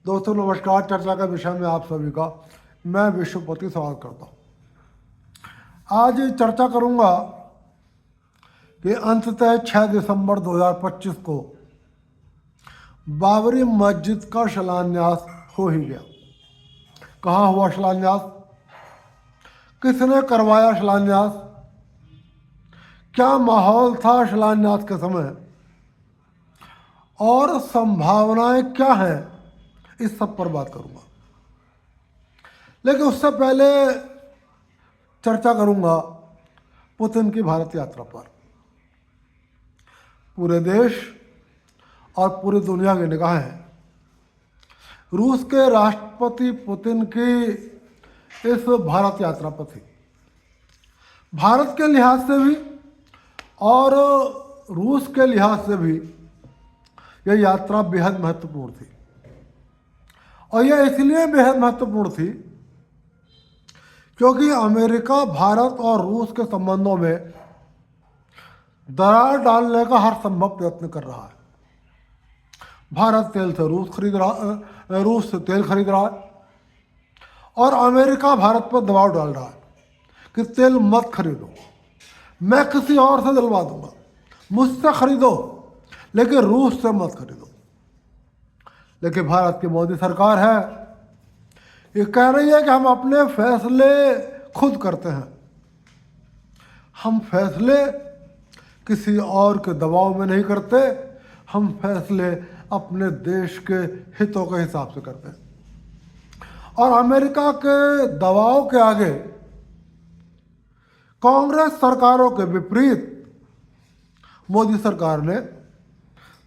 दोस्तों नमस्कार। चर्चा का विषय में आप सभी का मैं विश्वपति स्वागत करता हूँ। आज चर्चा करूँगा कि अंततः 6 दिसंबर 2025 को बाबरी मस्जिद का शिलान्यास हो ही गया। कहाँ हुआ शिलान्यास, किसने करवाया शिलान्यास, क्या माहौल था शिलान्यास के समय और संभावनाएं क्या हैं, इस सब पर बात करूंगा। लेकिन उससे पहले चर्चा करूंगा पुतिन की भारत यात्रा पर। पूरे देश और पूरी दुनिया की निगाहें रूस के राष्ट्रपति पुतिन की इस भारत यात्रा पर थी। भारत के लिहाज से भी और रूस के लिहाज से भी यह यात्रा बेहद महत्वपूर्ण थी। और यह इसलिए बेहद महत्वपूर्ण थी क्योंकि अमेरिका भारत और रूस के संबंधों में दरार डालने का हर संभव प्रयत्न कर रहा है। भारत तेल से रूस से तेल खरीद रहा है और अमेरिका भारत पर दबाव डाल रहा है कि तेल मत खरीदो, मैं किसी और से दिलवा दूंगा, मुझसे खरीदो लेकिन रूस से मत खरीदो। लेकिन भारत की मोदी सरकार है, ये कह रही है कि हम अपने फैसले खुद करते हैं, हम फैसले किसी और के दबाव में नहीं करते, हम फैसले अपने देश के हितों के हिसाब से करते हैं। और अमेरिका के दबाव के आगे कांग्रेस सरकारों के विपरीत मोदी सरकार ने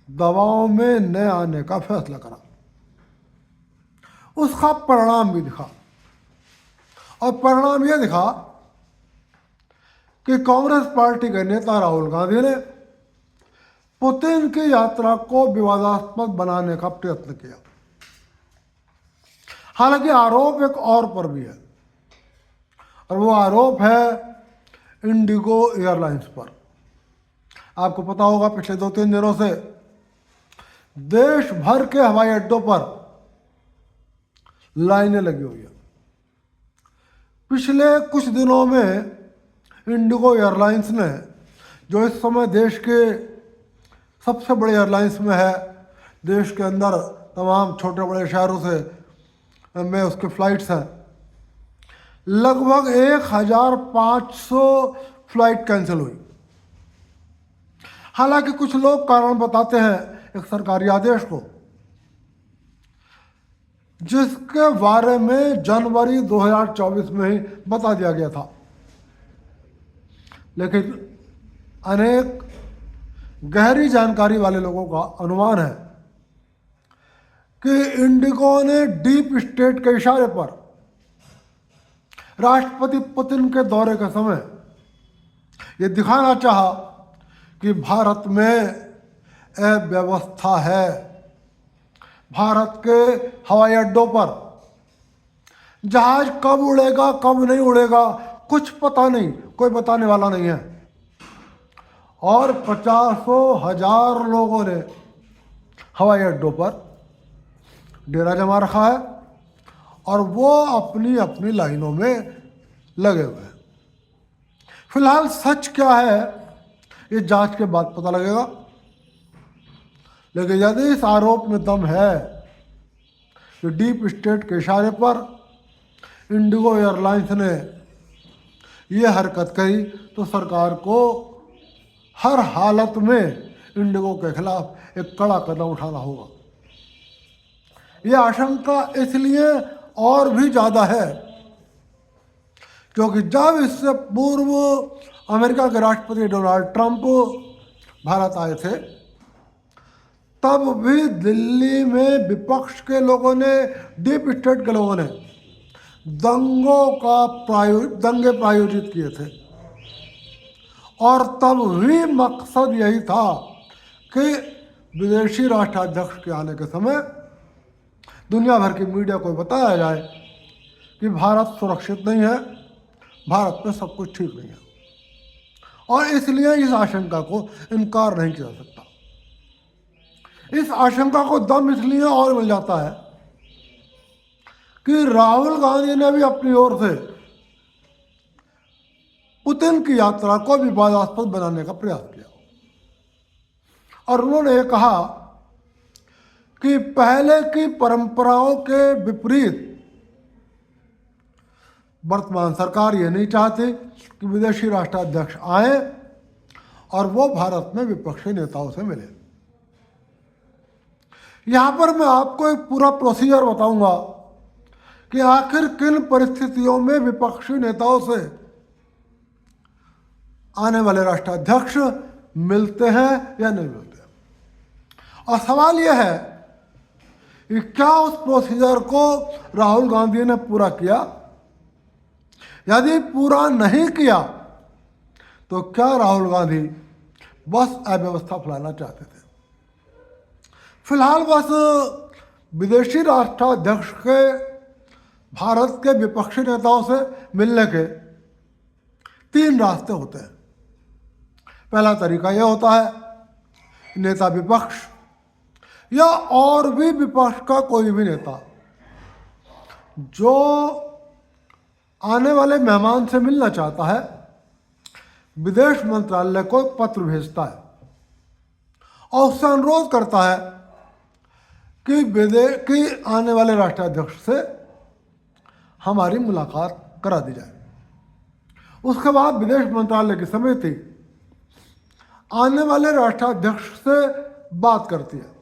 दबाव में न आने का फैसला करा। उसका परिणाम भी दिखा और परिणाम यह दिखा कि कांग्रेस पार्टी के नेता राहुल गांधी ने पुतिन की यात्रा को विवादास्पद बनाने का प्रयत्न किया। हालांकि आरोप एक और पर भी है और वो आरोप है इंडिगो एयरलाइंस पर। आपको पता होगा पिछले 2-3 दिनों से देश भर के हवाई अड्डों पर लाइनें लगी हुई है। पिछले कुछ दिनों में इंडिगो एयरलाइंस ने, जो इस समय देश के सबसे बड़े एयरलाइंस में है, देश के अंदर तमाम छोटे बड़े शहरों से में उसके फ्लाइट्स हैं, लगभग 1500 फ्लाइट कैंसिल हुई। हालांकि कुछ लोग कारण बताते हैं एक सरकारी आदेश को, जिसके बारे में जनवरी 2024 में ही बता दिया गया था। लेकिन अनेक गहरी जानकारी वाले लोगों का अनुमान है कि इंडिगो ने डीप स्टेट के इशारे पर राष्ट्रपति पुतिन के दौरे के समय ये दिखाना चाहा कि भारत में अव्यवस्था है। भारत के हवाई अड्डों पर जहाज कब उड़ेगा कब नहीं उड़ेगा कुछ पता नहीं, कोई बताने वाला नहीं है। और 50,000 लोगों ने हवाई अड्डों पर डेरा जमा रखा है और वो अपनी अपनी लाइनों में लगे हुए हैं। फिलहाल सच क्या है ये जांच के बाद पता लगेगा। लेकिन यदि इस आरोप में दम है कि डीप स्टेट के इशारे पर इंडिगो एयरलाइंस ने यह हरकत करी, तो सरकार को हर हालत में इंडिगो के खिलाफ एक कड़ा कदम उठाना होगा। यह आशंका इसलिए और भी ज़्यादा है क्योंकि जब इससे पूर्व अमेरिका के राष्ट्रपति डोनाल्ड ट्रंप भारत आए थे, तब भी दिल्ली में विपक्ष के लोगों ने, डीप स्टेट के लोगों ने दंगे प्रायोजित किए थे। और तब भी मकसद यही था कि विदेशी राष्ट्राध्यक्ष के आने के समय दुनिया भर की मीडिया को बताया जाए कि भारत सुरक्षित नहीं है, भारत में सब कुछ ठीक नहीं है। और इसलिए इस आशंका को इनकार नहीं किया जा सकता। इस आशंका को दम इसलिए और मिल जाता है कि राहुल गांधी ने भी अपनी ओर से पुतिन की यात्रा को विवादास्पद बनाने का प्रयास किया और उन्होंने ये कहा कि पहले की परंपराओं के विपरीत वर्तमान सरकार ये नहीं चाहती कि विदेशी राष्ट्राध्यक्ष आए और वो भारत में विपक्षी नेताओं से मिले। यहाँ पर मैं आपको एक पूरा प्रोसीजर बताऊंगा कि आखिर किन परिस्थितियों में विपक्षी नेताओं से आने वाले राष्ट्राध्यक्ष मिलते हैं या नहीं मिलते। और सवाल यह है कि क्या उस प्रोसीजर को राहुल गांधी ने पूरा किया? यदि पूरा नहीं किया तो क्या राहुल गांधी बस अव्यवस्था फैलाना चाहते थे? फिलहाल बस विदेशी राष्ट्राध्यक्ष के भारत के विपक्षी नेताओं से मिलने के 3 रास्ते होते हैं। पहला तरीका यह होता है नेता विपक्ष या और भी विपक्ष का कोई भी नेता जो आने वाले मेहमान से मिलना चाहता है, विदेश मंत्रालय को एक पत्र भेजता है और उससे अनुरोध करता है कि आने वाले राष्ट्राध्यक्ष से हमारी मुलाकात करा दी जाए। उसके बाद विदेश मंत्रालय की समिति आने वाले राष्ट्राध्यक्ष से बात करती है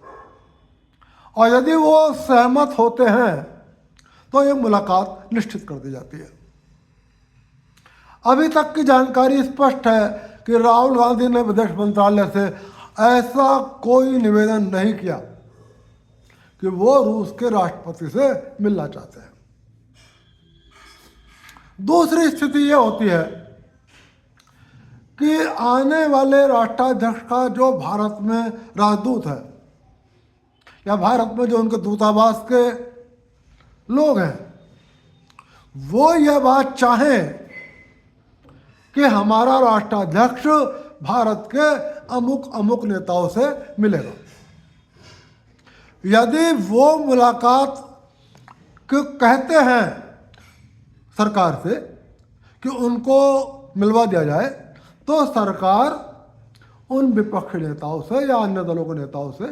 और यदि वो सहमत होते हैं तो ये मुलाकात निश्चित कर दी जाती है। अभी तक की जानकारी स्पष्ट है कि राहुल गांधी ने विदेश मंत्रालय से ऐसा कोई निवेदन नहीं किया कि वो रूस के राष्ट्रपति से मिलना चाहते हैं। दूसरी स्थिति यह होती है कि आने वाले राष्ट्राध्यक्ष का जो भारत में राजदूत है या भारत में जो उनके दूतावास के लोग हैं, वो यह बात चाहें कि हमारा राष्ट्राध्यक्ष भारत के अमुक अमुक नेताओं से मिलेगा। यदि वो मुलाकात कहते हैं सरकार से कि उनको मिलवा दिया जाए, तो सरकार उन विपक्षी नेताओं से या अन्य दलों के नेताओं से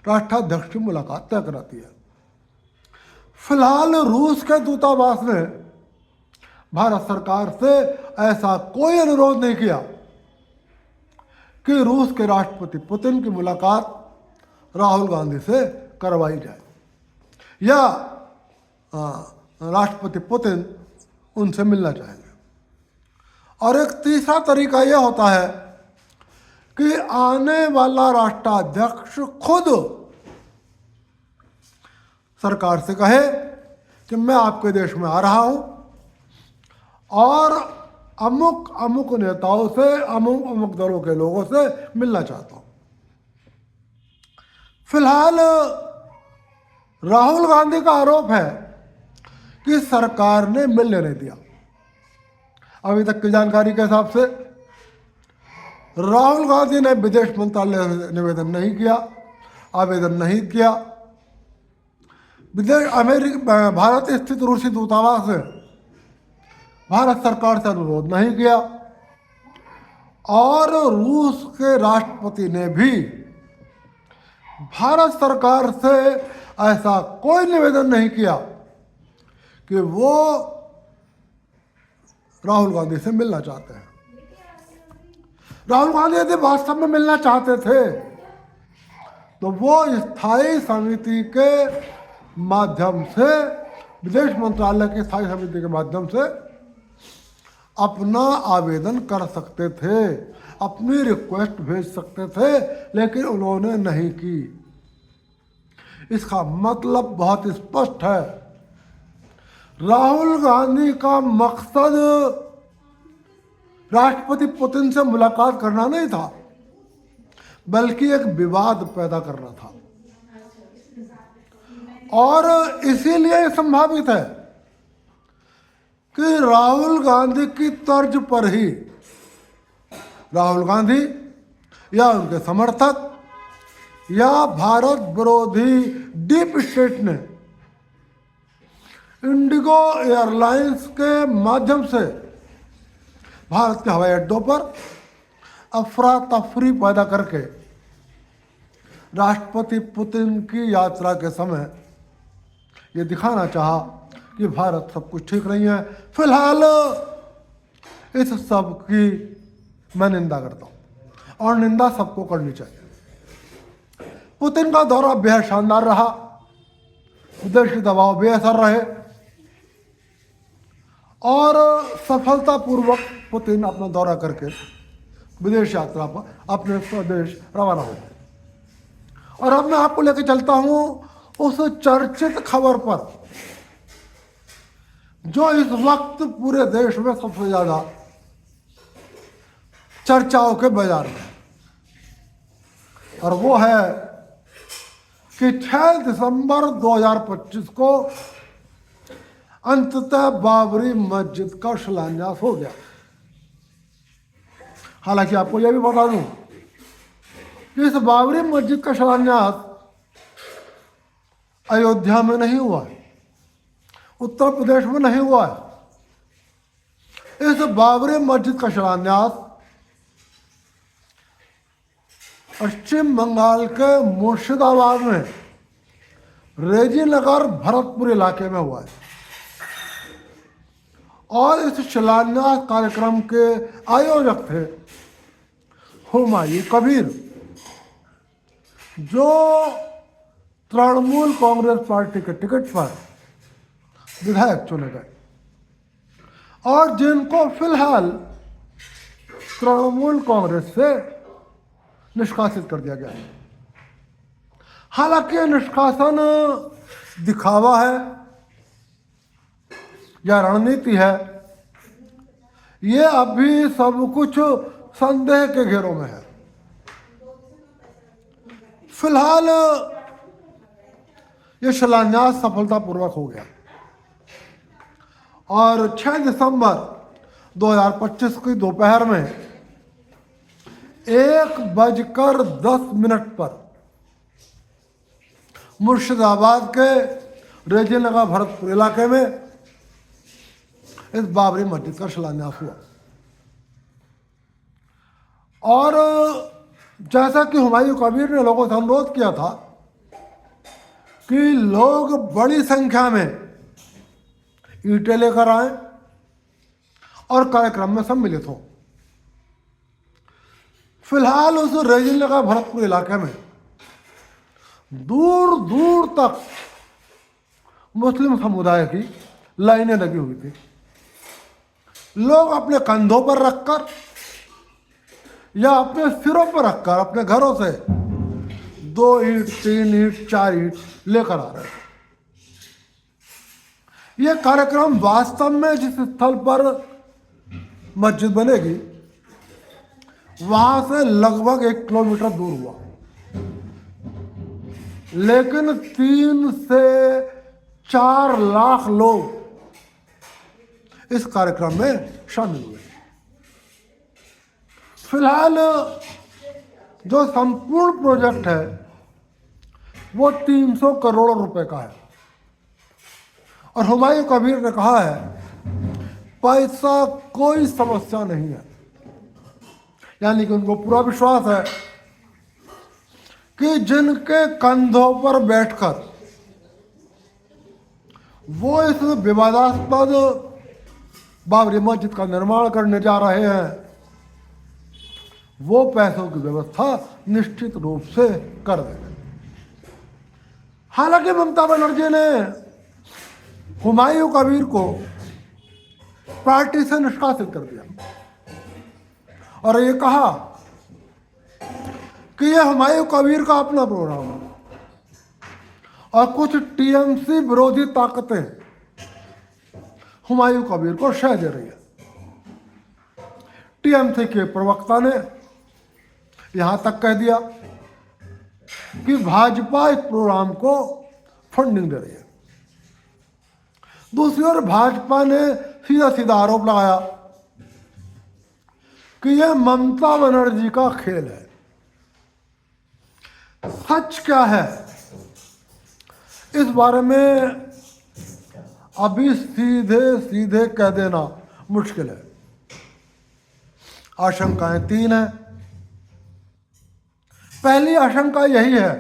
राष्ट्राध्यक्ष की मुलाकात तय कराती है। फिलहाल रूस के दूतावास ने भारत सरकार से ऐसा कोई अनुरोध नहीं किया कि रूस के राष्ट्रपति पुतिन की मुलाकात राहुल गांधी से करवाई जाए या राष्ट्रपति पुतिन उनसे मिलना चाहेंगे। और एक तीसरा तरीका यह होता है कि आने वाला राष्ट्राध्यक्ष खुद सरकार से कहे कि मैं आपके देश में आ रहा हूं और अमुक अमुक नेताओं से, अमुक अमुक दलों के लोगों से मिलना चाहता हूं। फिलहाल राहुल गांधी का आरोप है कि सरकार ने मिलने नहीं दिया। अभी तक की जानकारी के हिसाब से राहुल गांधी ने विदेश मंत्रालय से निवेदन नहीं किया, आवेदन नहीं किया। भारत स्थित रूसी दूतावास ने भारत सरकार से अनुरोध नहीं किया और रूस के राष्ट्रपति ने भी भारत सरकार से ऐसा कोई निवेदन नहीं किया कि वो राहुल गांधी से मिलना चाहते हैं। राहुल गांधी यदि वास्तव में मिलना चाहते थे तो वो स्थायी समिति के माध्यम से, विदेश मंत्रालय की स्थायी समिति के माध्यम से अपना आवेदन कर सकते थे, अपनी रिक्वेस्ट भेज सकते थे, लेकिन उन्होंने नहीं की। इसका मतलब बहुत स्पष्ट है, राहुल गांधी का मकसद राष्ट्रपति पुतिन से मुलाकात करना नहीं था, बल्कि एक विवाद पैदा करना था। और इसीलिए यह संभावित है कि राहुल गांधी की तर्ज पर ही राहुल गांधी या उनके समर्थक या भारत विरोधी डीप स्टेट ने इंडिगो एयरलाइंस के माध्यम से भारत के हवाई अड्डों पर अफरा तफरी पैदा करके राष्ट्रपति पुतिन की यात्रा के समय ये दिखाना चाहा कि भारत सब कुछ ठीक नहीं है। फिलहाल इस सब की मैं निंदा करता हूँ और निंदा सबको करनी चाहिए। पुतिन का दौरा बेहद शानदार रहा, विदेशी दबाव बेअसर रहे और सफलतापूर्वक पुतिन अपना दौरा करके विदेश यात्रा पर अपने स्वदेश रवाना हो गए। और अब मैं आपको लेकर चलता हूं उस चर्चित खबर पर जो इस वक्त पूरे देश में सबसे ज्यादा चर्चाओं के बाजार में, और वो है कि 6 दिसंबर 2025 को अंततः बाबरी मस्जिद का शिलान्यास हो गया। हालांकि आपको यह भी बता दूं कि इस बाबरी मस्जिद का शिलान्यास अयोध्या में नहीं हुआ है, उत्तर प्रदेश में नहीं हुआ है। इस बाबरी मस्जिद का शिलान्यास पश्चिम बंगाल के मुर्शिदाबाद में रेजीनगर भरतपुर इलाके में हुआ है और इस शिलान्यास कार्यक्रम के आयोजक थे हुमायूं कबीर, जो तृणमूल कांग्रेस पार्टी के टिकट पर विधायक चुने गए और जिनको फिलहाल तृणमूल कांग्रेस से निष्कासित कर दिया गया है। हालांकि निष्कासन दिखावा है या रणनीति है, ये अभी सब कुछ संदेह के घेरों में है। फिलहाल ये शिलान्यास सफलतापूर्वक हो गया और 6 दिसंबर 2025 की दोपहर में 1:10 पर मुर्शिदाबाद के रेजीनगर भरतपुर इलाके में इस बाबरी मस्जिद का शिलान्यास हुआ। और जैसा कि हुमायूं कबीर ने लोगों से अनुरोध किया था कि लोग बड़ी संख्या में ईंटें लेकर आए और कार्यक्रम में सम्मिलित हों। फिलहाल उस रेजीनगर भरतपुर इलाके में दूर दूर तक मुस्लिम समुदाय की लाइनें लगी हुई थी। लोग अपने कंधों पर रखकर या अपने सिरों पर रखकर अपने घरों से 2 ईंट 3 ईंट 4 ईंट लेकर आ रहे थे। यह कार्यक्रम वास्तव में जिस स्थल पर मस्जिद बनेगी वहां से लगभग 1 किलोमीटर दूर हुआ, लेकिन 3 से 4 लाख लोग इस कार्यक्रम में शामिल हुए। फिलहाल जो संपूर्ण प्रोजेक्ट है वो 300 करोड़ रुपए का है और हुमायूं कबीर ने कहा है पैसा कोई समस्या नहीं है, यानी कि उनको पूरा विश्वास है कि जिनके कंधों पर बैठकर वो इस विवादास्पद बाबरी मस्जिद का निर्माण करने जा रहे हैं, वो पैसों की व्यवस्था निश्चित रूप से कर देंगे। हालांकि ममता बनर्जी ने हुमायूं कबीर को पार्टी से निष्कासित कर दिया और ये कहा कि यह हुमायूं कबीर का अपना प्रोग्राम है और कुछ टीएमसी विरोधी ताकतें हुमायूं कबीर को शह दे रही है। टीएमसी के प्रवक्ता ने यहां तक कह दिया कि भाजपा इस प्रोग्राम को फंडिंग दे रही है। दूसरी ओर भाजपा ने सीधा सीधा आरोप लगाया कि यह ममता बनर्जी का खेल है। सच क्या है इस बारे में अभी सीधे सीधे कह देना मुश्किल है। आशंकाएं 3 हैं। पहली आशंका यही है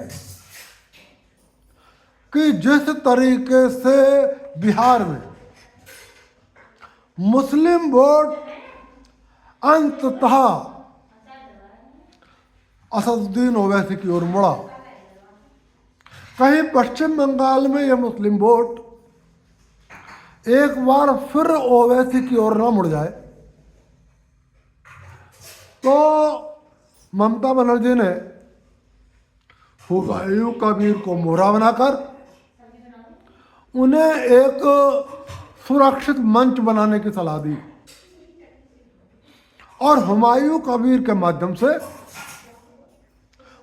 कि जिस तरीके से बिहार में मुस्लिम वोट अंततः असदुद्दीन ओवैसी की ओर मुड़ा, कहीं पश्चिम बंगाल में यह मुस्लिम वोट एक बार फिर ओवैसी की ओर ना मुड़ जाए, तो ममता बनर्जी ने हुमायूं कबीर को मोहरा बनाकर उन्हें एक सुरक्षित मंच बनाने की सलाह दी और हुमायूं कबीर के माध्यम से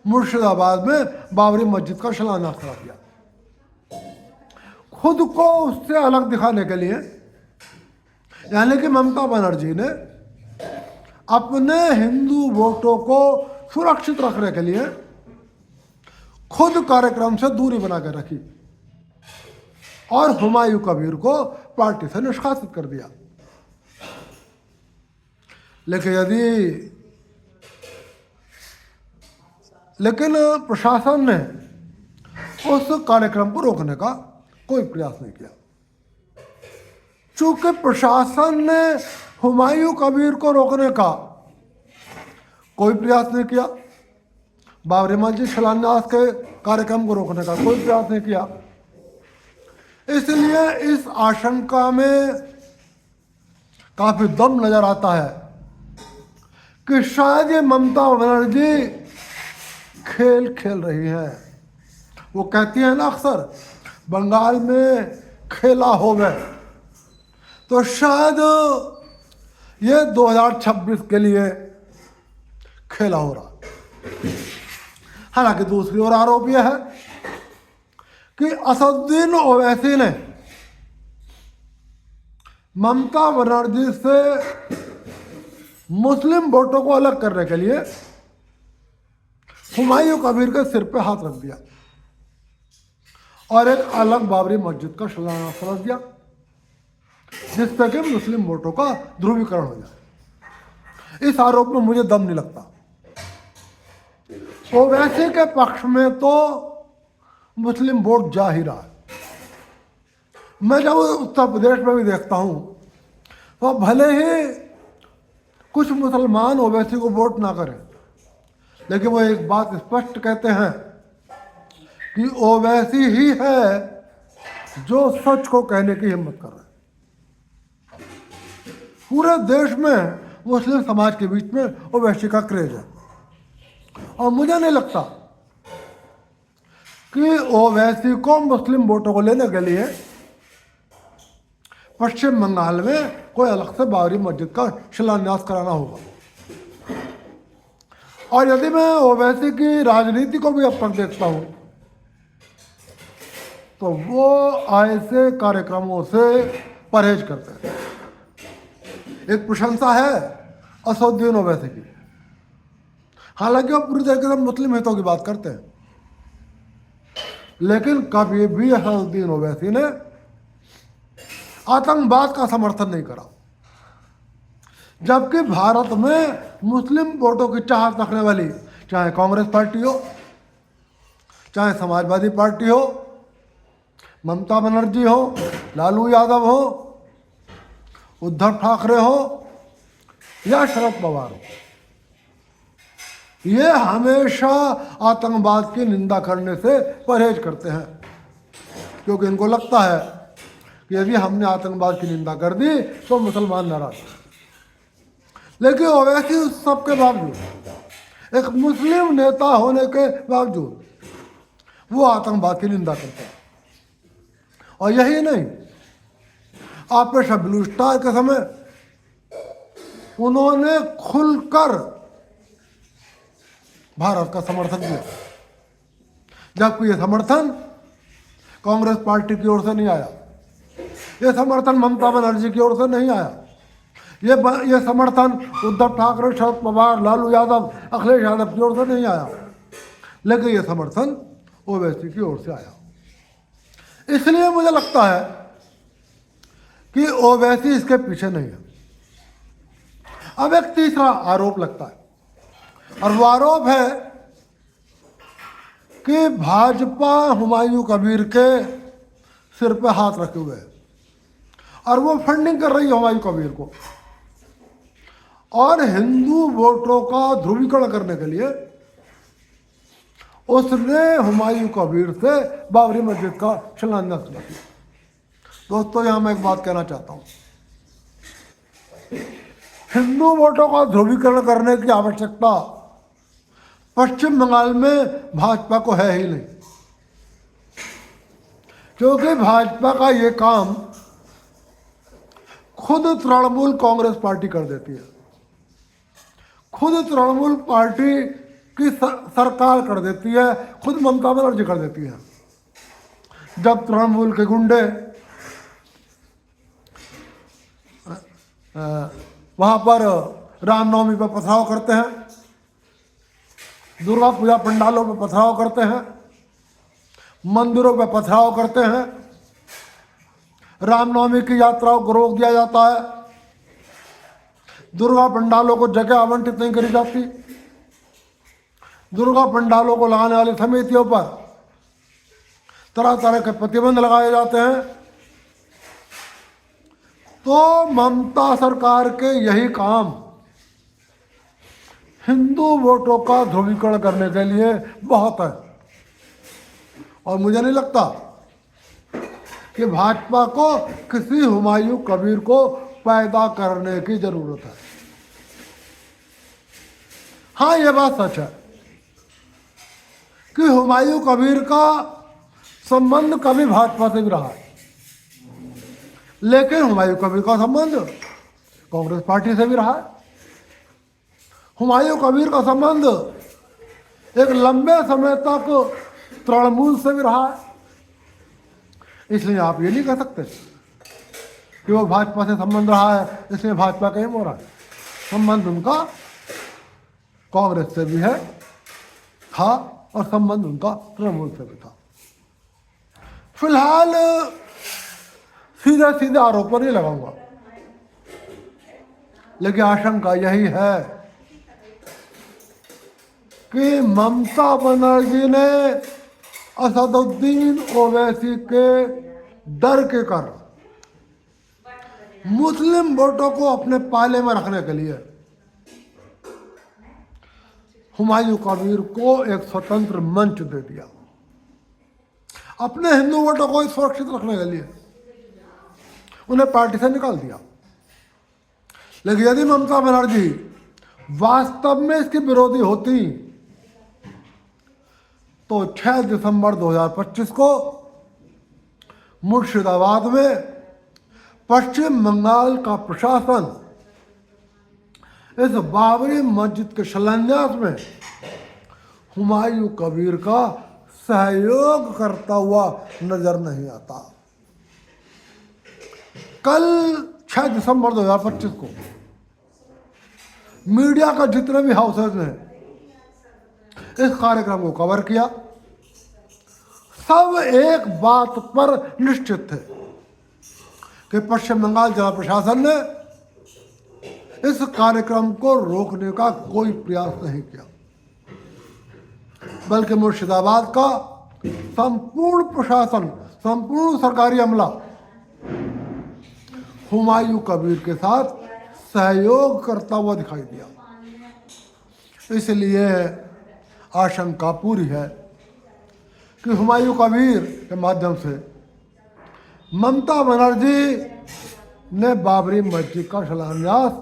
मुर्शिदाबाद में बाबरी मस्जिद का शिलान्यास करा दिया। खुद को उससे अलग दिखाने के लिए, यानी कि ममता बनर्जी ने अपने हिंदू वोटों को सुरक्षित रखने के लिए खुद कार्यक्रम से दूरी बनाकर रखी और हुमायूं कबीर को पार्टी से निष्कासित कर दिया। लेकिन प्रशासन ने उस कार्यक्रम को रोकने का कोई प्रयास नहीं किया। चूंकि प्रशासन ने हुमायूं कबीर को रोकने का कोई प्रयास नहीं किया, बाबरी मस्जिद शिलान्यास के कार्यक्रम को रोकने का कोई प्रयास नहीं किया, इसलिए इस आशंका में काफी दम नजर आता है कि शायद ये ममता बनर्जी खेल खेल रही हैं। वो कहती हैं ना अक्सर, बंगाल में खेला हो गए, तो शायद ये 2026 के लिए खेला हो रहा। हालांकि दूसरी ओर आरोप यह है कि असदुद्दीन ओवैसी ने ममता बनर्जी से मुस्लिम वोटों को अलग करने के लिए हुमायूं कबीर के सिर पे हाथ रख दिया और एक अलग बाबरी मस्जिद का शिलान्यास कर दिया, जिससे कि मुस्लिम वोटों का ध्रुवीकरण हो जाए। इस आरोप में मुझे दम नहीं लगता। ओवैसी के पक्ष में तो मुस्लिम वोट जा ही रहा है। मैं जब उत्तर प्रदेश में भी देखता हूं तो भले ही कुछ मुसलमान ओवैसी को वोट ना करें, लेकिन वो एक बात स्पष्ट कहते हैं कि ओवैसी ही है जो सच को कहने की हिम्मत कर रहा है। पूरे देश में मुस्लिम समाज के बीच में ओवैसी का क्रेज है और मुझे नहीं लगता कि ओवैसी को मुस्लिम वोटों को लेने के लिए पश्चिम बंगाल में कोई अलग से बाबरी मस्जिद का शिलान्यास कराना होगा। और यदि मैं ओवैसी की राजनीति को भी अब तक देखता हूं तो वो ऐसे कार्यक्रमों से परहेज करते हैं। एक प्रशंसा है असदुद्दीन ओवैसी की, हालांकि वो पूरी तरीके से मुस्लिम हितों की बात करते हैं, लेकिन कभी भी असदुद्दीन ओवैसी ने आतंकवाद का समर्थन नहीं करा, जबकि भारत में मुस्लिम वोटों की चाहत रखने वाली चाहे कांग्रेस पार्टी हो, चाहे समाजवादी पार्टी हो, ममता बनर्जी हो, लालू यादव हो, उद्धव ठाकरे हो या शरद पवार हो, ये हमेशा आतंकवाद की निंदा करने से परहेज करते हैं, क्योंकि इनको लगता है कि यदि हमने आतंकवाद की निंदा कर दी तो मुसलमान नाराज। लेकिन ओवैसी उस सब के बावजूद, एक मुस्लिम नेता होने के बावजूद वो आतंकवाद की निंदा करते हैं। और यही नहीं, ऑपरेशन ब्लू स्टार के समय उन्होंने खुलकर भारत का समर्थन किया, जबकि यह समर्थन कांग्रेस पार्टी की ओर से नहीं आया, यह समर्थन ममता बनर्जी की ओर से नहीं आया, ये समर्थन उद्धव ठाकरे, शरद पवार, लालू यादव, अखिलेश यादव की ओर से नहीं आया, लेकिन यह समर्थन ओवैसी की ओर से आया। इसलिए मुझे लगता है कि ओवैसी इसके पीछे नहीं है। अब एक तीसरा आरोप लगता है, और वो आरोप है कि भाजपा हुमायूं कबीर के सिर पे हाथ रखे हुए है और वो फंडिंग कर रही है हुमायूं कबीर को, और हिंदू वोटों का ध्रुवीकरण करने के लिए उसने हुमायूं कबीर से बाबरी मस्जिद का शिलान्यास किया। दोस्तों, यहां मैं एक बात कहना चाहता हूं, हिंदू वोटों का ध्रुवीकरण करने की आवश्यकता पश्चिम बंगाल में भाजपा को है ही नहीं, क्योंकि भाजपा का ये काम खुद तृणमूल कांग्रेस पार्टी कर देती है, खुद तृणमूल पार्टी की सरकार कर देती है, खुद ममता बनर्जी कर देती है। जब तृणमूल के गुंडे वहां पर रामनवमी पर पथराव करते हैं, दुर्गा पूजा पंडालों पर पथराव करते हैं, मंदिरों पर पथराव करते हैं, रामनवमी की यात्राओं को रोक दिया जाता है, दुर्गा पंडालों को जगह आवंटित नहीं करी जाती, दुर्गा पंडालों को लगाने वाली समितियों पर तरह तरह के प्रतिबंध लगाए जाते हैं, तो ममता सरकार के यही काम हिंदू वोटों का ध्रुवीकरण करने के लिए बहुत है। और मुझे नहीं लगता कि भाजपा को किसी हुमायूं कबीर को पैदा करने की जरूरत है। हाँ, यह बात सच है कि हुमायूं कबीर का संबंध कभी भाजपा से भी रहा है, लेकिन हुमायूं कबीर का संबंध कांग्रेस पार्टी से भी रहा है। हुमायूं कबीर का संबंध एक लंबे समय तक तृणमूल से भी रहा है। इसलिए आप ये नहीं कह सकते कि वो भाजपा से संबंध रहा है इसलिए भाजपा का ही हो रहा है। संबंध उनका कांग्रेस से भी है, था, और संबंध उनका तृणमूल से भी था। फिलहाल सीधे सीधे आरोप नहीं लगाऊंगा, लेकिन आशंका यही है कि ममता बनर्जी ने असदुद्दीन ओवैसी के डर के कारण मुस्लिम वोटों को अपने पाले में रखने के लिए हुमायूं कबीर को एक स्वतंत्र मंच दे दिया, अपने हिंदू वोटों को सुरक्षित रखने के लिए उन्हें पार्टी से निकाल दिया। लेकिन यदि ममता बनर्जी वास्तव में इसकी विरोधी होती तो 6 दिसंबर 2025 को मुर्शिदाबाद में पश्चिम बंगाल का प्रशासन इस बाबरी मस्जिद के शिलान्यास में हुमायूं कबीर का सहयोग करता हुआ नजर नहीं आता। कल 6 दिसंबर 2025 को मीडिया का जितने भी हाउसेज ने इस कार्यक्रम को कवर किया, सब एक बात पर निश्चित थे कि पश्चिम बंगाल जिला प्रशासन ने इस कार्यक्रम को रोकने का कोई प्रयास नहीं किया, बल्कि मुर्शिदाबाद का संपूर्ण प्रशासन, संपूर्ण सरकारी अमला हुमायूं कबीर के साथ सहयोग करता हुआ दिखाई दिया। इसलिए आशंका पूरी है कि हुमायूं कबीर के माध्यम से ममता बनर्जी ने बाबरी मस्जिद का शिलान्यास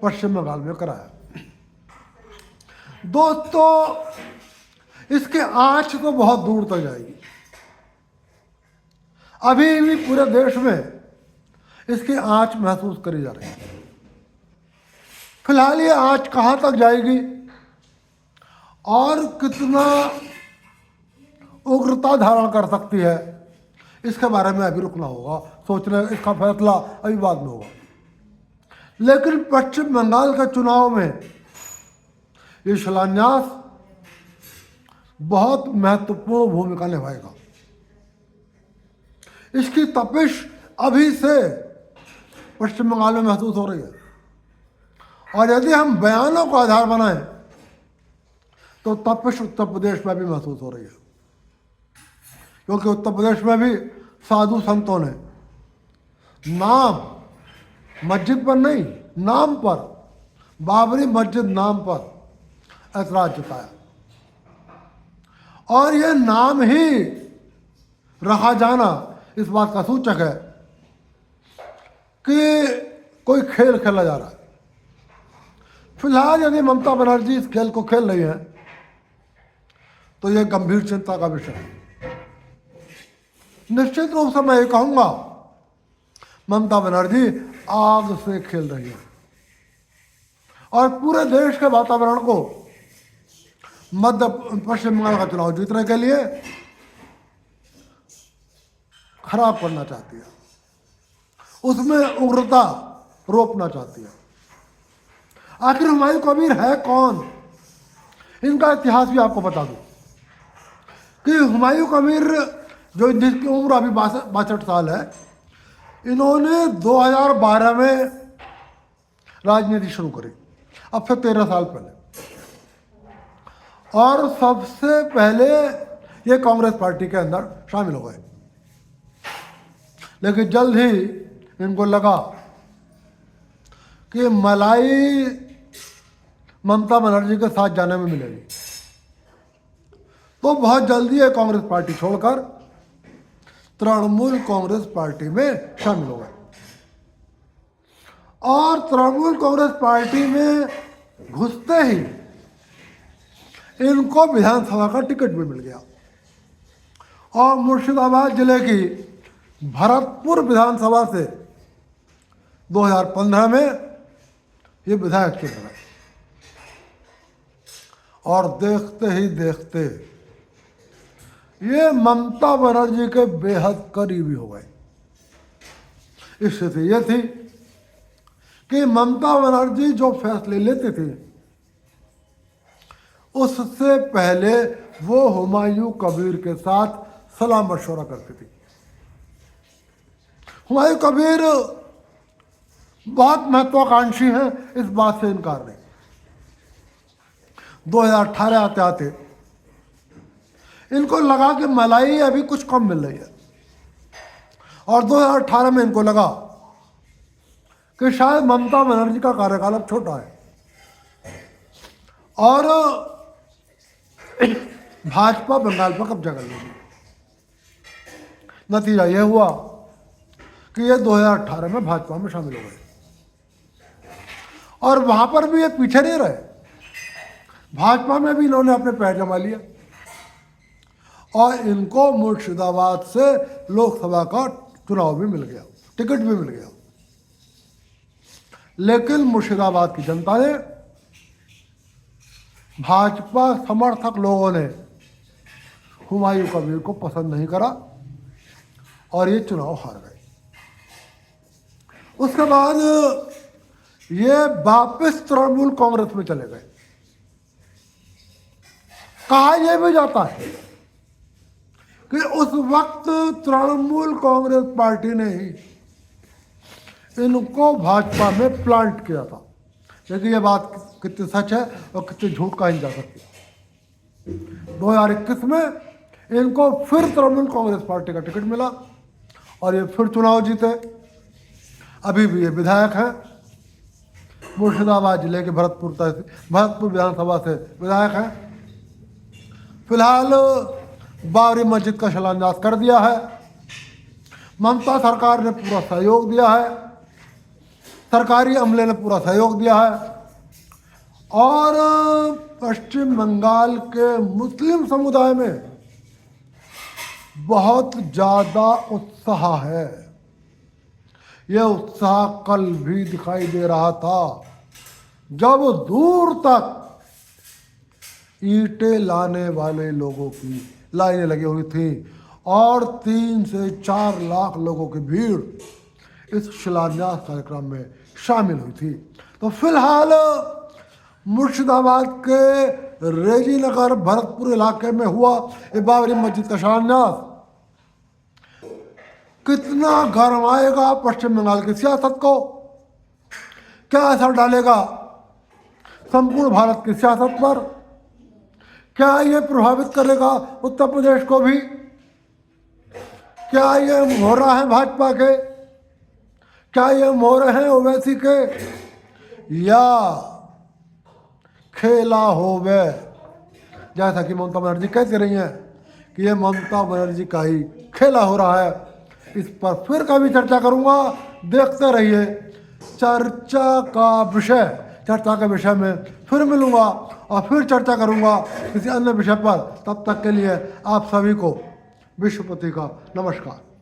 पश्चिम बंगाल में कराया। दोस्तों, इसके आंच तो बहुत दूर तक जाएगी। अभी भी पूरे देश में इसकी आंच महसूस करी जा रही है। फिलहाल ये आंच कहां तक जाएगी और कितना उग्रता धारण कर सकती है, इसके बारे में अभी रुकना होगा, सोचने, इसका फैसला अभी बाद में होगा। लेकिन पश्चिम बंगाल के चुनाव में ये शिलान्यास बहुत महत्वपूर्ण भूमिका निभाएगा। इसकी तपिश अभी से पश्चिम बंगाल में महसूस हो रही है। और यदि हम बयानों को आधार बनाएं तो तपिश उत्तर प्रदेश में भी महसूस हो रही है, क्योंकि उत्तर प्रदेश में भी साधु संतों ने नाम, मस्जिद पर नहीं, नाम पर, बाबरी मस्जिद नाम पर ऐतराज जताया। और ये नाम ही रखा जाना इस बात का सूचक है कि कोई खेल खेला जा रहा है। फिलहाल यदि ममता बनर्जी इस खेल को खेल रही है तो यह गंभीर चिंता का विषय है। निश्चित रूप से मैं ये कहूंगा, ममता बनर्जी आग से खेल रही है और पूरे देश के वातावरण को पश्चिम बंगाल का चुनाव जीतने के लिए खराब करना चाहती है, उसमें उग्रता रोपना चाहती है। आखिर हुमायूं कबीर है कौन? इनका इतिहास भी आपको बता दूं कि हुमायूं कबीर, जो जिसकी उम्र अभी 62 साल है, इन्होंने 2012 में राजनीति शुरू करी, अब से 13 साल पहले। और सबसे पहले ये कांग्रेस पार्टी के अंदर शामिल हो गए, लेकिन जल्द ही इनको लगा कि मलाई ममता बनर्जी के साथ जाने में मिलेगी, तो बहुत जल्दी ये कांग्रेस पार्टी छोड़कर तृणमूल कांग्रेस पार्टी में शामिल हो गए। और तृणमूल कांग्रेस पार्टी में घुसते ही इनको विधानसभा का टिकट भी मिल गया और मुर्शिदाबाद जिले की भरतपुर विधानसभा से 2015 में ये विधायक चुने गए। और देखते ही देखते ये ममता बनर्जी के बेहद करीबी हो गए। स्थिति ये थी कि ममता बनर्जी जो फैसले लेती थी उससे पहले वो हुमायूं कबीर के साथ सलाह मशवरा करती थी। हुमायूं कबीर बहुत महत्वाकांक्षी हैं, इस बात से इनकार नहीं। 2018 आते आते इनको लगा कि मलाई अभी कुछ कम मिल रही है और 2018 में इनको लगा कि शायद ममता बनर्जी का कार्यकाल अब छोटा है और भाजपा बंगाल पर कब्जा कर लेगी। नतीजा यह हुआ कि ये 2018 में भाजपा में शामिल हो गए और वहां पर भी ये पीछे नहीं रहे, भाजपा में भी इन्होंने अपने पैर जमा लिया और इनको मुर्शिदाबाद से लोकसभा का चुनाव भी मिल गया, टिकट भी मिल गया। लेकिन मुर्शिदाबाद की जनता ने, भाजपा समर्थक लोगों ने हुमायूं कबीर को पसंद नहीं करा और ये चुनाव हार गए। उसके बाद ये वापस तृणमूल कांग्रेस में चले गए। कहा यह भी जाता है कि उस वक्त तृणमूल कांग्रेस पार्टी ने ही इनको भाजपा में प्लांट किया था। लेकिन ये बात कितनी सच है और कितनी झूठ कही जा सकती है। 2021 में इनको फिर तृणमूल कांग्रेस पार्टी का टिकट मिला और ये फिर चुनाव जीते। अभी भी ये विधायक हैं, मुर्शिदाबाद जिले के भरतपुर विधानसभा से विधायक हैं। फिलहाल बाबरी मस्जिद का शिलान्यास कर दिया है, ममता सरकार ने पूरा सहयोग दिया है, सरकारी अमले ने पूरा सहयोग दिया है और पश्चिम बंगाल के मुस्लिम समुदाय में बहुत ज़्यादा उत्साह है। यह उत्साह कल भी दिखाई दे रहा था जब दूर तक ईंटें लाने वाले लोगों की लाइनें लगी हुई थी और 3 से 4 लाख लोगों की भीड़ इस शिलान्यास कार्यक्रम में शामिल हुई थी। तो फिलहाल मुर्शिदाबाद के रेजी नगर भरतपुर इलाके में हुआ ये बाबरी मस्जिद का शिलान्यास कितना गरमाएगा पश्चिम बंगाल की सियासत को, क्या असर डालेगा संपूर्ण भारत की सियासत पर, क्या ये प्रभावित करेगा उत्तर प्रदेश को भी, क्या ये मोहरा है भाजपा के, क्या ये मोहरे हैं ओवैसी के, या खेला हो वे, जैसा कि ममता बनर्जी कहती रही हैं कि ये ममता बनर्जी का ही खेला हो रहा है। इस पर फिर कभी चर्चा करूंगा, देखते रहिए। चर्चा के विषय में फिर मिलूंगा और फिर चर्चा करूंगा किसी अन्य विषय पर। तब तक के लिए आप सभी को विश्वपति का नमस्कार।